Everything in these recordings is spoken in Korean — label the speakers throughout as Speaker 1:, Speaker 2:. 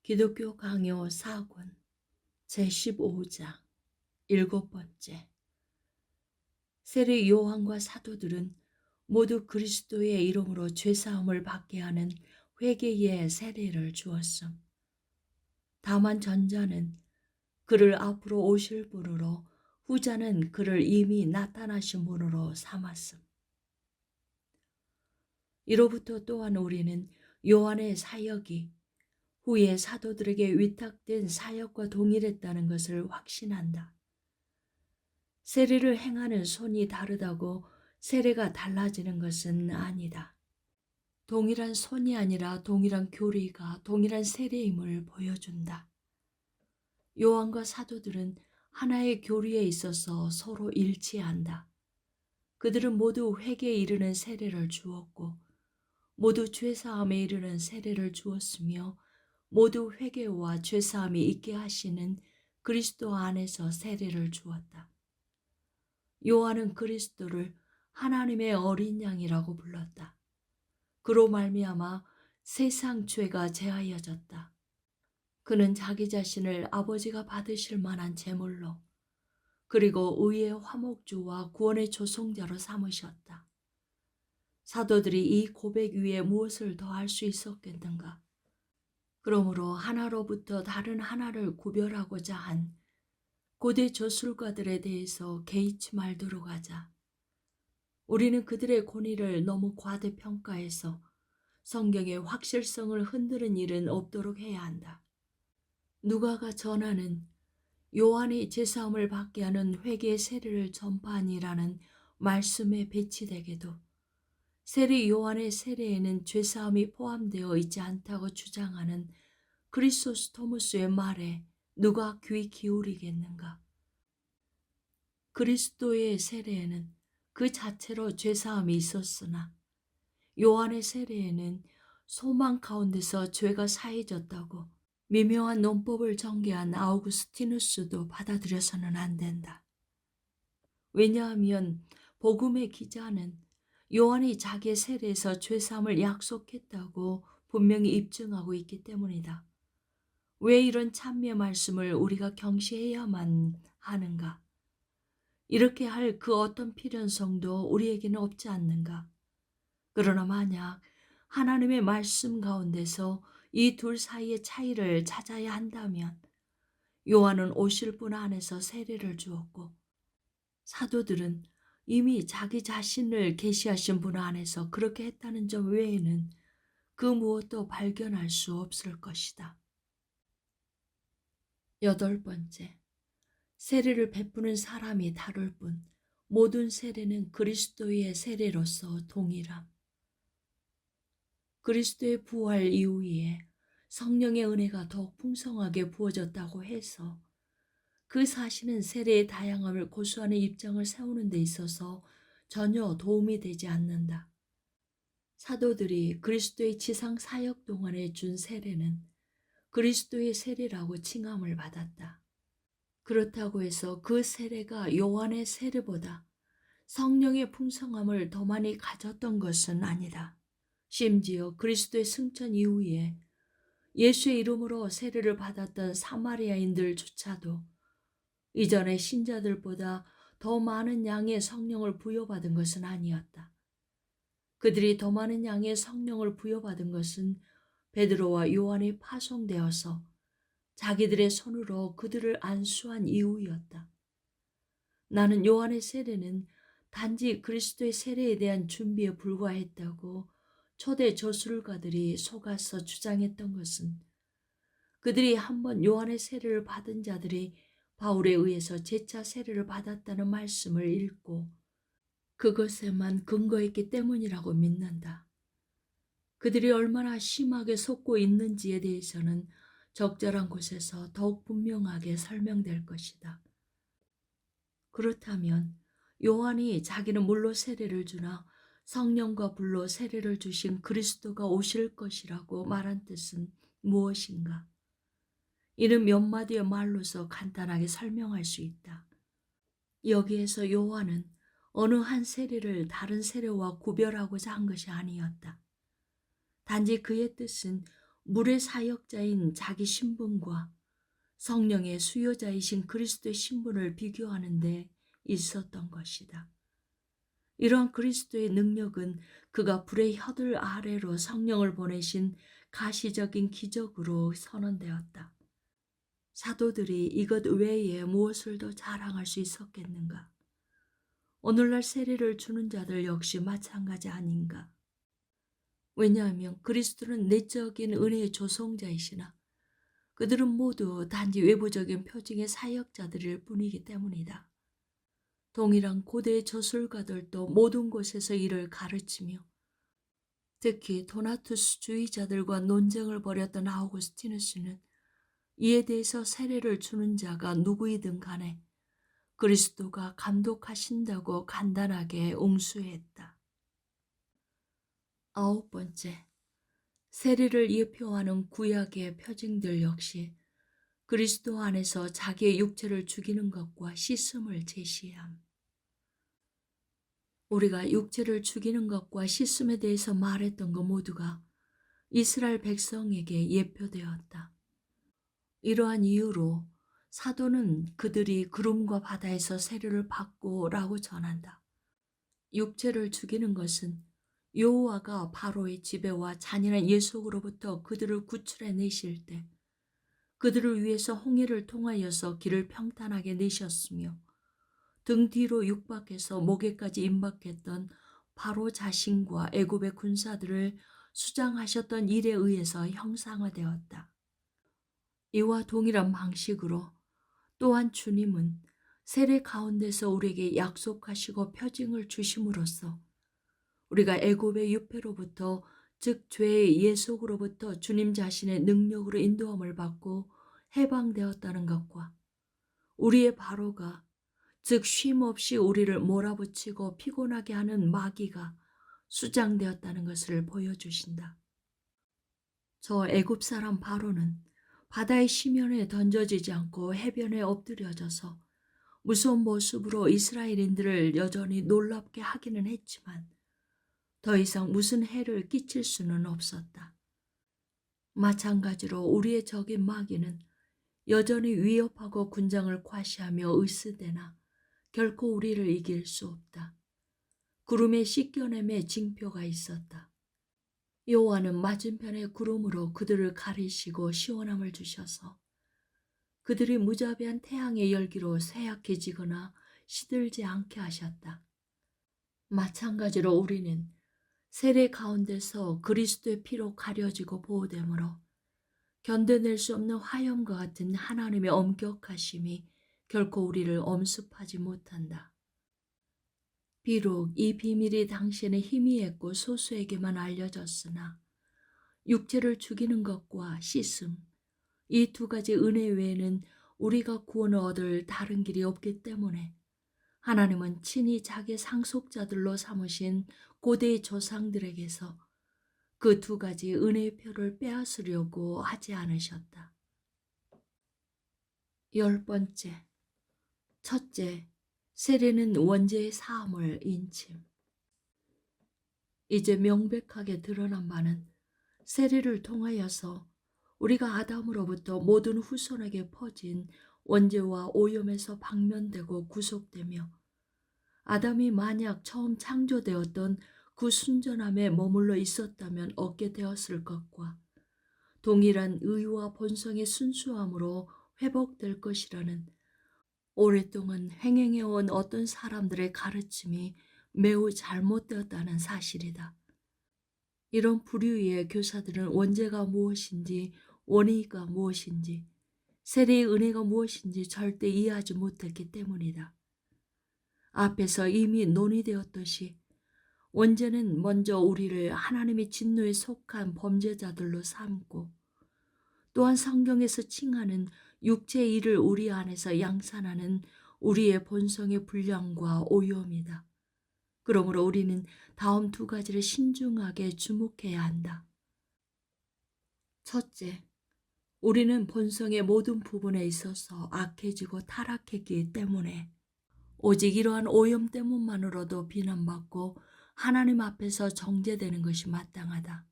Speaker 1: 기독교 강요 4권 제15장 7번째. 세례 요한과 사도들은 모두 그리스도의 이름으로 죄사함을 받게 하는 회개의 세례를 주었음. 다만 전자는 그를 앞으로 오실 분으로, 후자는 그를 이미 나타나신 분으로 삼았음. 이로부터 또한 우리는 요한의 사역이 후에 사도들에게 위탁된 사역과 동일했다는 것을 확신한다. 세례를 행하는 손이 다르다고 세례가 달라지는 것은 아니다. 동일한 손이 아니라 동일한 교리가 동일한 세례임을 보여준다. 요한과 사도들은 하나의 교리에 있어서 서로 일치한다. 그들은 모두 회개에 이르는 세례를 주었고, 모두 죄사함에 이르는 세례를 주었으며, 모두 회개와 죄사함이 있게 하시는 그리스도 안에서 세례를 주었다. 요한은 그리스도를 하나님의 어린 양이라고 불렀다. 그로 말미암아 세상 죄가 제하여졌다. 그는 자기 자신을 아버지가 받으실 만한 제물로, 그리고 의의 화목주와 구원의 조성자로 삼으셨다. 사도들이 이 고백 위에 무엇을 더할 수 있었겠는가? 그러므로 하나로부터 다른 하나를 구별하고자 한 고대 저술가들에 대해서 개의치 말도록 하자. 우리는 그들의 권위를 너무 과대평가해서 성경의 확실성을 흔드는 일은 없도록 해야 한다. 누가가 전하는 요한이 제사함을 받게 하는 회개의 세례를 전파하니라는 말씀에 배치되게도 세례 요한의 세례에는 죄사함이 포함되어 있지 않다고 주장하는 크리소스토무스의 말에 누가 귀 기울이겠는가? 그리스도의 세례에는 그 자체로 죄사함이 있었으나 요한의 세례에는 소망 가운데서 죄가 사해졌다고 미묘한 논법을 전개한 아우구스티누스도 받아들여서는 안 된다. 왜냐하면 복음의 기자는 요한이 자기의 세례에서 죄사함을 약속했다고 분명히 입증하고 있기 때문이다. 왜 이런 참미의 말씀을 우리가 경시해야만 하는가? 이렇게 할 그 어떤 필연성도 우리에게는 없지 않는가? 그러나 만약 하나님의 말씀 가운데서 이 둘 사이의 차이를 찾아야 한다면 요한은 오실 분 안에서 세례를 주었고, 사도들은 이미 자기 자신을 계시하신 분 안에서 그렇게 했다는 점 외에는 그 무엇도 발견할 수 없을 것이다. 8번째. 세례를 베푸는 사람이 다를 뿐 모든 세례는 그리스도의 세례로서 동일함. 그리스도의 부활 이후에 성령의 은혜가 더욱 풍성하게 부어졌다고 해서 그 사실은 세례의 다양함을 고수하는 입장을 세우는 데 있어서 전혀 도움이 되지 않는다. 사도들이 그리스도의 지상 사역 동안에 준 세례는 그리스도의 세례라고 칭함을 받았다. 그렇다고 해서 그 세례가 요한의 세례보다 성령의 풍성함을 더 많이 가졌던 것은 아니다. 심지어 그리스도의 승천 이후에 예수의 이름으로 세례를 받았던 사마리아인들조차도 이전의 신자들보다 더 많은 양의 성령을 부여받은 것은 아니었다. 그들이 더 많은 양의 성령을 부여받은 것은 베드로와 요한이 파송되어서 자기들의 손으로 그들을 안수한 이후였다. 나는 요한의 세례는 단지 그리스도의 세례에 대한 준비에 불과했다고 초대 저술가들이 속아서 주장했던 것은, 그들이 한번 요한의 세례를 받은 자들이 바울에 의해서 재차 세례를 받았다는 말씀을 읽고 그것에만 근거했기 때문이라고 믿는다. 그들이 얼마나 심하게 속고 있는지에 대해서는 적절한 곳에서 더욱 분명하게 설명될 것이다. 그렇다면 요한이 자기는 물로 세례를 주나 성령과 불로 세례를 주신 그리스도가 오실 것이라고 말한 뜻은 무엇인가? 이는 몇 마디의 말로서 간단하게 설명할 수 있다. 여기에서 요한은 어느 한 세례를 다른 세례와 구별하고자 한 것이 아니었다. 단지 그의 뜻은 물의 사역자인 자기 신분과 성령의 수요자이신 그리스도의 신분을 비교하는 데 있었던 것이다. 이러한 그리스도의 능력은 그가 불의 혀들 아래로 성령을 보내신 가시적인 기적으로 선언되었다. 사도들이 이것 외에 무엇을 더 자랑할 수 있었겠는가? 오늘날 세례를 주는 자들 역시 마찬가지 아닌가? 왜냐하면 그리스도는 내적인 은혜의 조성자이시나 그들은 모두 단지 외부적인 표징의 사역자들일 뿐이기 때문이다. 동일한 고대 저술가들도 모든 곳에서 이를 가르치며 특히 도나투스주의자들과 논쟁을 벌였던 아우구스티누스는 이에 대해서 세례를 주는 자가 누구이든 간에 그리스도가 감독하신다고 간단하게 옹수했다. 9번째, 세례를 예표하는 구약의 표징들 역시 그리스도 안에서 자기의 육체를 죽이는 것과 씻음을 제시함. 우리가 육체를 죽이는 것과 씻음에 대해서 말했던 것 모두가 이스라엘 백성에게 예표되었다. 이러한 이유로 사도는 그들이 구름과 바다에서 세례를 받고 라고 전한다. 육체를 죽이는 것은 여호와가 바로의 지배와 잔인한 예속으로부터 그들을 구출해 내실 때 그들을 위해서 홍해를 통하여서 길을 평탄하게 내셨으며 등 뒤로 육박해서 목에까지 임박했던 바로 자신과 애굽의 군사들을 수장하셨던 일에 의해서 형상화되었다. 이와 동일한 방식으로 또한 주님은 세례 가운데서 우리에게 약속하시고 표징을 주심으로써 우리가 애굽의 유폐로부터 즉 죄의 예속으로부터 주님 자신의 능력으로 인도함을 받고 해방되었다는 것과 우리의 바로가 즉 쉼없이 우리를 몰아붙이고 피곤하게 하는 마귀가 수장되었다는 것을 보여주신다. 저 애굽 사람 바로는 바다의 심연에 던져지지 않고 해변에 엎드려져서 무서운 모습으로 이스라엘인들을 여전히 놀랍게 하기는 했지만 더 이상 무슨 해를 끼칠 수는 없었다. 마찬가지로 우리의 적인 마귀는 여전히 위협하고 군장을 과시하며 으스대나 결코 우리를 이길 수 없다. 구름의 씻겨냄의 징표가 있었다. 여호와는 맞은편의 구름으로 그들을 가리시고 시원함을 주셔서 그들이 무자비한 태양의 열기로 쇠약해지거나 시들지 않게 하셨다. 마찬가지로 우리는 세례 가운데서 그리스도의 피로 가려지고 보호되므로 견뎌낼 수 없는 화염과 같은 하나님의 엄격하심이 결코 우리를 엄습하지 못한다. 비록 이 비밀이 당시에는 희미했고 소수에게만 알려졌으나 육체를 죽이는 것과 씻음, 이 두 가지 은혜 외에는 우리가 구원을 얻을 다른 길이 없기 때문에 하나님은 친히 자기 상속자들로 삼으신 고대의 조상들에게서 그 두 가지 은혜의 표를 빼앗으려고 하지 않으셨다. 10번째, 첫째, 세례는 원죄의 사함을 인침. 이제 명백하게 드러난 바는 세례를 통하여서 우리가 아담으로부터 모든 후손에게 퍼진 원죄와 오염에서 방면되고 구속되며 아담이 만약 처음 창조되었던 그 순전함에 머물러 있었다면 얻게 되었을 것과 동일한 의와 본성의 순수함으로 회복될 것이라는 오랫동안 횡행해온 어떤 사람들의 가르침이 매우 잘못되었다는 사실이다. 이런 부류의 교사들은 원죄가 무엇인지 원의가 무엇인지 세례의 은혜가 무엇인지 절대 이해하지 못했기 때문이다. 앞에서 이미 논의되었듯이 원죄는 먼저 우리를 하나님의 진노에 속한 범죄자들로 삼고 또한 성경에서 칭하는 육체의 일을 우리 안에서 양산하는 우리의 본성의 불량과 오염이다. 그러므로 우리는 다음 두 가지를 신중하게 주목해야 한다. 첫째, 우리는 본성의 모든 부분에 있어서 악해지고 타락했기 때문에 오직 이러한 오염 때문만으로도 비난받고 하나님 앞에서 정죄되는 것이 마땅하다.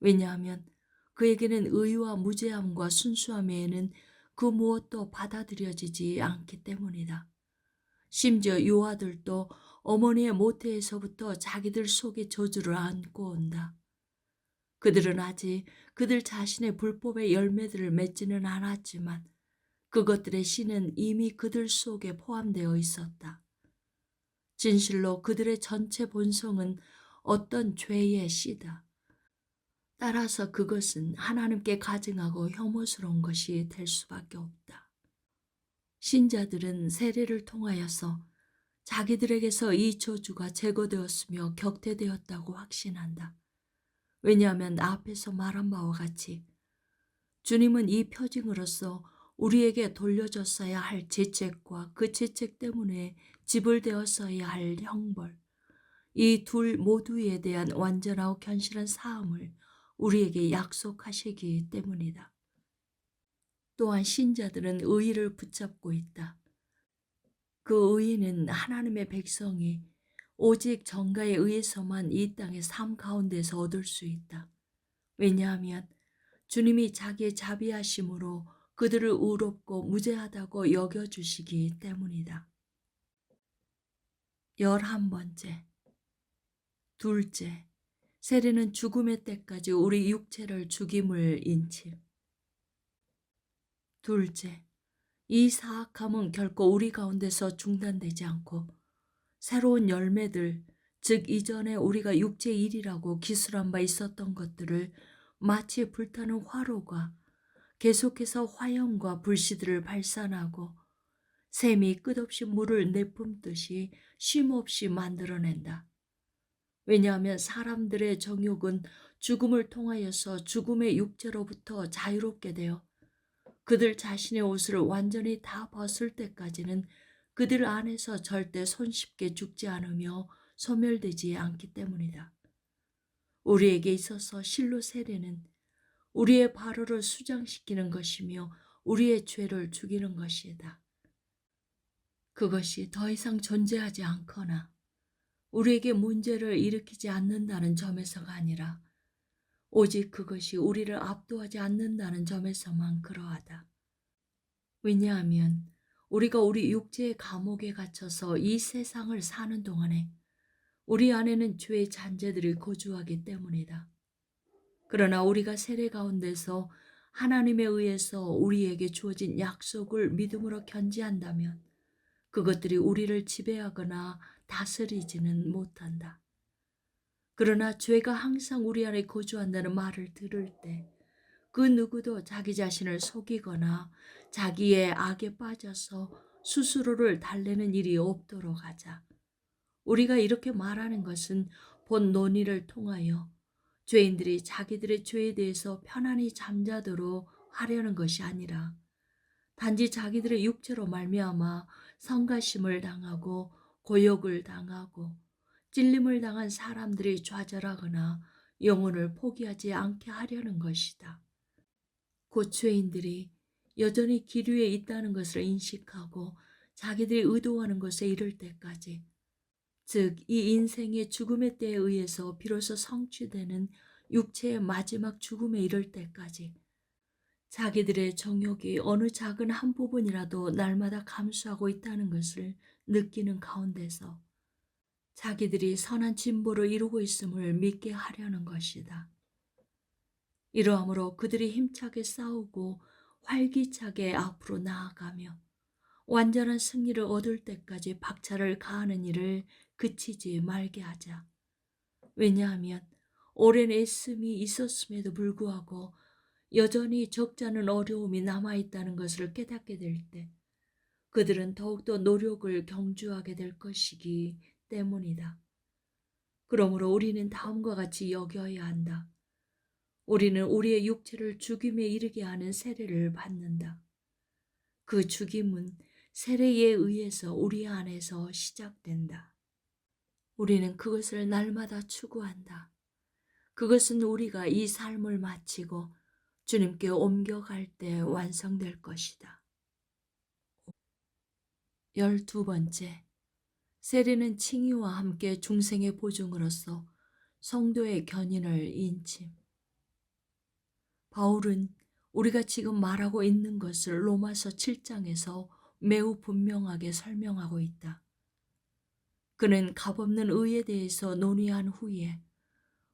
Speaker 1: 왜냐하면 그에게는 의와 무죄함과 순수함 외에는 그 무엇도 받아들여지지 않기 때문이다. 심지어 요아들도 어머니의 모태에서부터 자기들 속에 저주를 안고 온다. 그들은 아직 그들 자신의 불법의 열매들을 맺지는 않았지만 그것들의 씨는 이미 그들 속에 포함되어 있었다. 진실로 그들의 전체 본성은 어떤 죄의 씨다. 따라서 그것은 하나님께 가증하고 혐오스러운 것이 될 수밖에 없다. 신자들은 세례를 통하여서 자기들에게서 이 저주가 제거되었으며 격퇴되었다고 확신한다. 왜냐하면 앞에서 말한 바와 같이 주님은 이 표징으로서 우리에게 돌려줬어야 할 죄책과 그 죄책 때문에 지불되었어야 할 형벌, 이 둘 모두에 대한 완전하고 견실한 사함을 우리에게 약속하시기 때문이다. 또한 신자들은 의의를 붙잡고 있다. 그 의의는 하나님의 백성이 오직 정가에 의해서만 이 땅의 삶 가운데서 얻을 수 있다. 왜냐하면 주님이 자기의 자비하심으로 그들을 의롭고 무죄하다고 여겨주시기 때문이다. 11번째, 둘째, 세례는 죽음의 때까지 우리 육체를 죽임을 인침. 둘째, 이 사악함은 결코 우리 가운데서 중단되지 않고 새로운 열매들, 즉 이전에 우리가 육체의 일이라고 기술한 바 있었던 것들을 마치 불타는 화로가 계속해서 화염과 불씨들을 발산하고 샘이 끝없이 물을 내뿜듯이 쉼없이 만들어낸다. 왜냐하면 사람들의 정욕은 죽음을 통하여서 죽음의 육체로부터 자유롭게 되어 그들 자신의 옷을 완전히 다 벗을 때까지는 그들 안에서 절대 손쉽게 죽지 않으며 소멸되지 않기 때문이다. 우리에게 있어서 실로 세례는 우리의 발호를 수장시키는 것이며 우리의 죄를 죽이는 것이다. 그것이 더 이상 존재하지 않거나 우리에게 문제를 일으키지 않는다는 점에서가 아니라 오직 그것이 우리를 압도하지 않는다는 점에서만 그러하다. 왜냐하면 우리가 우리 육체의 감옥에 갇혀서 이 세상을 사는 동안에 우리 안에는 죄의 잔재들이 거주하기 때문이다. 그러나 우리가 세례 가운데서 하나님에 의해서 우리에게 주어진 약속을 믿음으로 견지한다면 그것들이 우리를 지배하거나 다스리지는 못한다. 그러나 죄가 항상 우리 안에 거주한다는 말을 들을 때 그 누구도 자기 자신을 속이거나 자기의 악에 빠져서 스스로를 달래는 일이 없도록 하자. 우리가 이렇게 말하는 것은 본 논의를 통하여 죄인들이 자기들의 죄에 대해서 편안히 잠자도록 하려는 것이 아니라 단지 자기들의 육체로 말미암아 성가심을 당하고 고욕을 당하고 찔림을 당한 사람들이 좌절하거나 영혼을 포기하지 않게 하려는 것이다. 곧 죄인들이 여전히 기류에 있다는 것을 인식하고 자기들이 의도하는 것에 이를 때까지, 즉 이 인생의 죽음의 때에 의해서 비로소 성취되는 육체의 마지막 죽음에 이를 때까지 자기들의 정욕이 어느 작은 한 부분이라도 날마다 감소하고 있다는 것을 느끼는 가운데서 자기들이 선한 진보를 이루고 있음을 믿게 하려는 것이다. 이러함으로 그들이 힘차게 싸우고 활기차게 앞으로 나아가며 완전한 승리를 얻을 때까지 박차를 가하는 일을 그치지 말게 하자. 왜냐하면 오랜 애씀이 있었음에도 불구하고 여전히 적지 않은 어려움이 남아있다는 것을 깨닫게 될 때 그들은 더욱더 노력을 경주하게 될 것이기 때문이다. 그러므로 우리는 다음과 같이 여겨야 한다. 우리는 우리의 육체를 죽임에 이르게 하는 세례를 받는다. 그 죽임은 세례에 의해서 우리 안에서 시작된다. 우리는 그것을 날마다 추구한다. 그것은 우리가 이 삶을 마치고 주님께 옮겨갈 때 완성될 것이다. 12번째, 세례는 칭의와 함께 중생의 보증으로서 성도의 견인을 인침. 바울은 우리가 지금 말하고 있는 것을 로마서 7장에서 매우 분명하게 설명하고 있다. 그는 값없는 의에 대해서 논의한 후에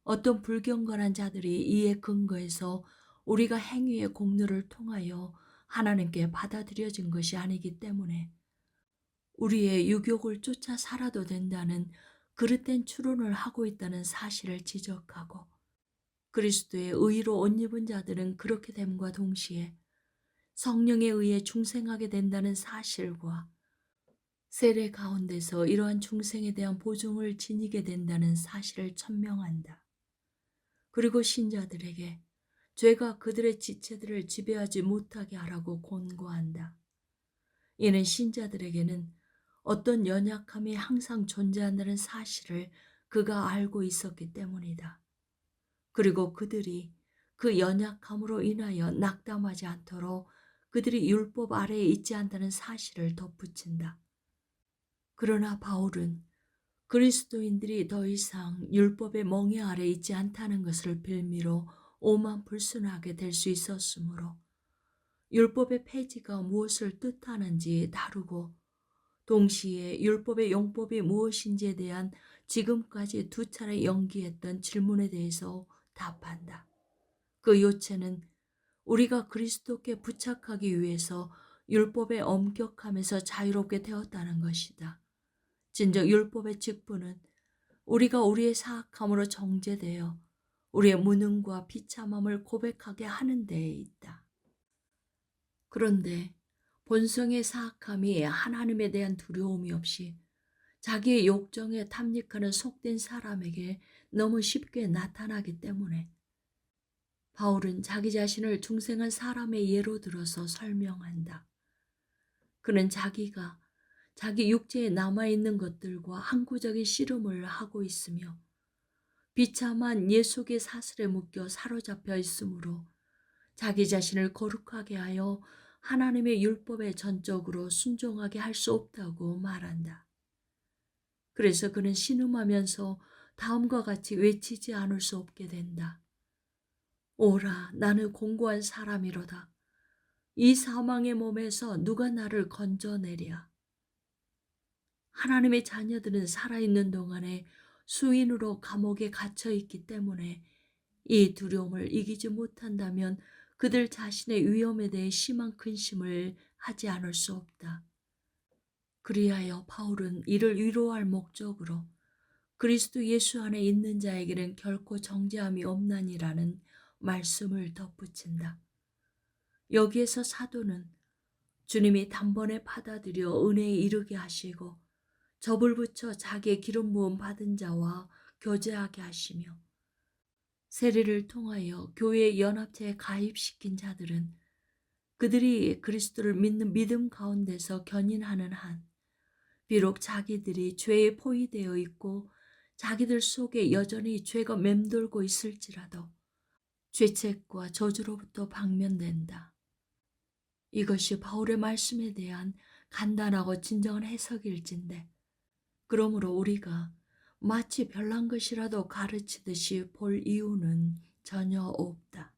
Speaker 1: 어떤 불경건한 자들이 이에 근거해서 우리가 행위의 공로를 통하여 하나님께 받아들여진 것이 아니기 때문에 우리의 유욕을 쫓아 살아도 된다는 그릇된 추론을 하고 있다는 사실을 지적하고, 그리스도의 의로 옷 입은 자들은 그렇게 됨과 동시에 성령에 의해 중생하게 된다는 사실과 세례 가운데서 이러한 중생에 대한 보증을 지니게 된다는 사실을 천명한다. 그리고 신자들에게 죄가 그들의 지체들을 지배하지 못하게 하라고 권고한다. 이는 신자들에게는 어떤 연약함이 항상 존재한다는 사실을 그가 알고 있었기 때문이다. 그리고 그들이 그 연약함으로 인하여 낙담하지 않도록 그들이 율법 아래에 있지 않다는 사실을 덧붙인다. 그러나 바울은 그리스도인들이 더 이상 율법의 멍에 아래 있지 않다는 것을 빌미로 오만불순하게 될 수 있었으므로 율법의 폐지가 무엇을 뜻하는지 다루고, 동시에 율법의 용법이 무엇인지에 대한 지금까지 두 차례 연기했던 질문에 대해서 답한다. 그 요체는 우리가 그리스도께 부착하기 위해서 율법의 엄격함에서 자유롭게 되었다는 것이다. 진정 율법의 직분은 우리가 우리의 사악함으로 정죄되어 우리의 무능과 비참함을 고백하게 하는 데에 있다. 그런데 본성의 사악함이 하나님에 대한 두려움이 없이 자기의 욕정에 탐닉하는 속된 사람에게 너무 쉽게 나타나기 때문에 바울은 자기 자신을 중생한 사람의 예로 들어서 설명한다. 그는 자기가 자기 육체에 남아있는 것들과 항구적인 씨름을 하고 있으며 비참한 옛 속의 사슬에 묶여 사로잡혀 있으므로 자기 자신을 거룩하게 하여 하나님의 율법에 전적으로 순종하게 할 수 없다고 말한다. 그래서 그는 신음하면서 다음과 같이 외치지 않을 수 없게 된다. 오라, 나는 공고한 사람이로다. 이 사망의 몸에서 누가 나를 건져내랴. 하나님의 자녀들은 살아있는 동안에 수인으로 감옥에 갇혀 있기 때문에 이 두려움을 이기지 못한다면 그들 자신의 위험에 대해 심한 근심을 하지 않을 수 없다. 그리하여 바울은 이를 위로할 목적으로 그리스도 예수 안에 있는 자에게는 결코 정죄함이 없나니라는 말씀을 덧붙인다. 여기에서 사도는 주님이 단번에 받아들여 은혜에 이르게 하시고 접을 붙여 자기의 기름 부음 받은 자와 교제하게 하시며 세례를 통하여 교회의 연합체에 가입시킨 자들은 그들이 그리스도를 믿는 믿음 가운데서 견인하는 한 비록 자기들이 죄에 포위되어 있고 자기들 속에 여전히 죄가 맴돌고 있을지라도 죄책과 저주로부터 방면된다. 이것이 바울의 말씀에 대한 간단하고 진정한 해석일진데, 그러므로 우리가 마치 별난 것이라도 가르치듯이 볼 이유는 전혀 없다.